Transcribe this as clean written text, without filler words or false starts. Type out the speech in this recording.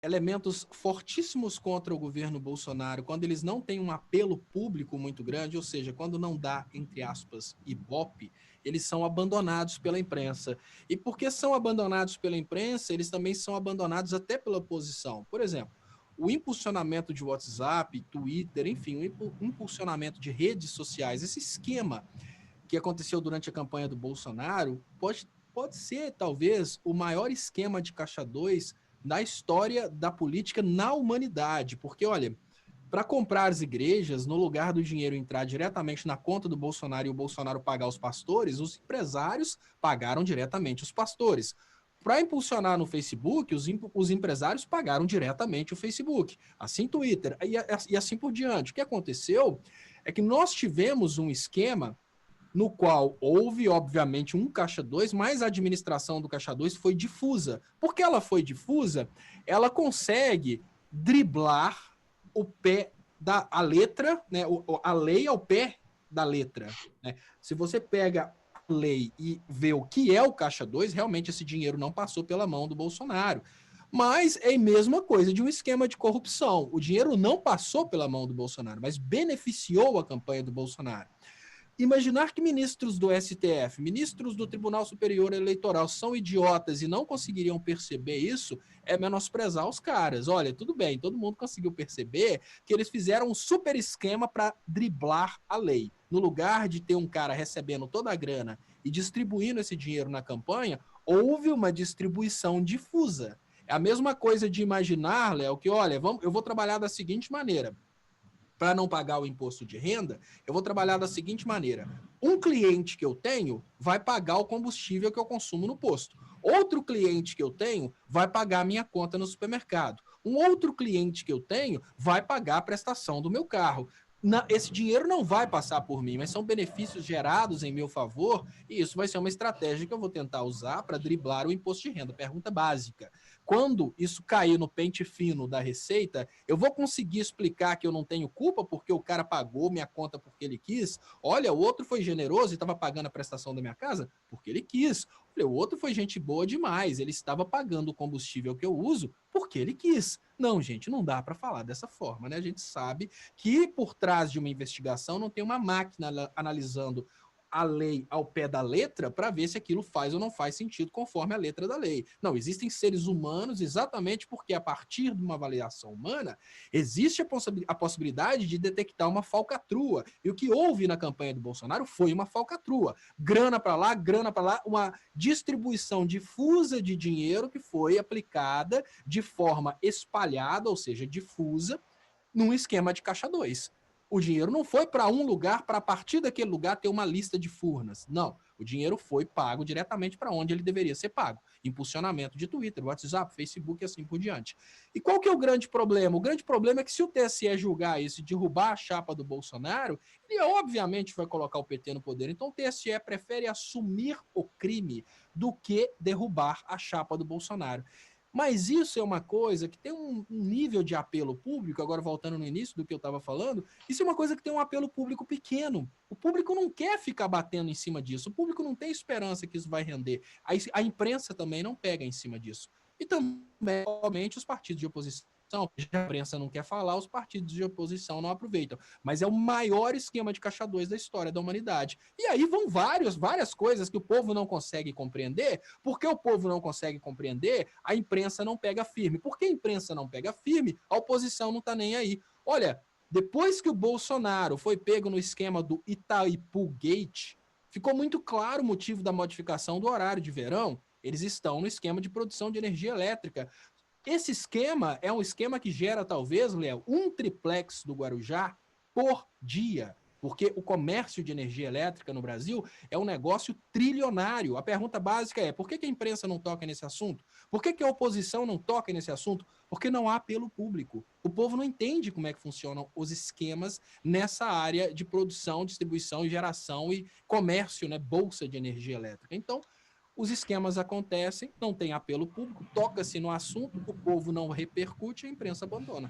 elementos fortíssimos contra o governo Bolsonaro, quando eles não têm um apelo público muito grande, ou seja, quando não dá, entre aspas, ibope, eles são abandonados pela imprensa. E porque são abandonados pela imprensa, eles também são abandonados até pela oposição. Por exemplo, o impulsionamento de WhatsApp, Twitter, enfim, o impulsionamento de redes sociais, esse esquema que aconteceu durante a campanha do Bolsonaro pode ser, talvez, o maior esquema de caixa 2 na história da política na humanidade. Porque, olha, para comprar as igrejas, no lugar do dinheiro entrar diretamente na conta do Bolsonaro e o Bolsonaro pagar os pastores, os empresários pagaram diretamente os pastores. Para impulsionar no Facebook, os empresários pagaram diretamente o Facebook, assim Twitter, e assim por diante. O que aconteceu é que nós tivemos um esquema no qual houve, obviamente, um Caixa 2, mas a administração do Caixa 2 foi difusa. Porque ela foi difusa, ela consegue driblar o pé da a letra, né, a lei ao pé da letra. Né? Se você pega a lei e vê o que é o Caixa 2, realmente esse dinheiro não passou pela mão do Bolsonaro. Mas é a mesma coisa de um esquema de corrupção. O dinheiro não passou pela mão do Bolsonaro, mas beneficiou a campanha do Bolsonaro. Imaginar que ministros do STF, ministros do Tribunal Superior Eleitoral são idiotas e não conseguiriam perceber isso é menosprezar os caras. Olha, tudo bem, todo mundo conseguiu perceber que eles fizeram um super esquema para driblar a lei. No lugar de ter um cara recebendo toda a grana e distribuindo esse dinheiro na campanha, houve uma distribuição difusa. É a mesma coisa de imaginar, Léo, que olha, eu vou trabalhar da seguinte maneira: para não pagar o imposto de renda, eu vou trabalhar da seguinte maneira: um cliente que eu tenho vai pagar o combustível que eu consumo no posto. Outro cliente que eu tenho vai pagar a minha conta no supermercado. Um outro cliente que eu tenho vai pagar a prestação do meu carro. Esse dinheiro não vai passar por mim, mas são benefícios gerados em meu favor, e isso vai ser uma estratégia que eu vou tentar usar para driblar o imposto de renda. Pergunta básica: quando isso cair no pente fino da Receita, eu vou conseguir explicar que eu não tenho culpa porque o cara pagou minha conta porque ele quis? Olha, o outro foi generoso e estava pagando a prestação da minha casa porque ele quis. Olha, o outro foi gente boa demais, ele estava pagando o combustível que eu uso porque ele quis. Não, gente, não dá para falar dessa forma, né? A gente sabe que por trás de uma investigação não tem uma máquina analisando a lei ao pé da letra para ver se aquilo faz ou não faz sentido conforme a letra da lei. Não, existem seres humanos exatamente porque a partir de uma avaliação humana existe a possibilidade de detectar uma falcatrua. E o que houve na campanha do Bolsonaro foi uma falcatrua. Grana para lá, uma distribuição difusa de dinheiro que foi aplicada de forma espalhada, ou seja, difusa, num esquema de caixa 2. O dinheiro não foi para um lugar para a partir daquele lugar ter uma lista de furnas. Não, o dinheiro foi pago diretamente para onde ele deveria ser pago. Impulsionamento de Twitter, WhatsApp, Facebook e assim por diante. E qual que é o grande problema? O grande problema é que se o TSE julgar isso e derrubar a chapa do Bolsonaro, ele obviamente vai colocar o PT no poder. Então o TSE prefere assumir o crime do que derrubar a chapa do Bolsonaro. Mas isso é uma coisa que tem um nível de apelo público, agora voltando no início do que eu estava falando, isso é uma coisa que tem um apelo público pequeno. O público não quer ficar batendo em cima disso, o público não tem esperança que isso vai render. A imprensa também não pega em cima disso. E também, obviamente, os partidos de oposição, já a imprensa não quer falar, os partidos de oposição não aproveitam. Mas é o maior esquema de caixa 2 da história da humanidade. E aí vão várias coisas que o povo não consegue compreender. Porque o povo não consegue compreender, a imprensa não pega firme. Porque a imprensa não pega firme, a oposição não está nem aí. Olha, depois que o Bolsonaro foi pego no esquema do Itaipu Gate, ficou muito claro o motivo da modificação do horário de verão. Eles estão no esquema de produção de energia elétrica. Esse esquema é um esquema que gera, talvez, Léo, um triplex do Guarujá por dia. Porque o comércio de energia elétrica no Brasil é um negócio trilionário. A pergunta básica é: por que a imprensa não toca nesse assunto? Por que a oposição não toca nesse assunto? Porque não há apelo público. O povo não entende como é que funcionam os esquemas nessa área de produção, distribuição, geração e comércio, né, bolsa de energia elétrica. Então, os esquemas acontecem, não tem apelo público, toca-se no assunto, o povo não repercute, a imprensa abandona.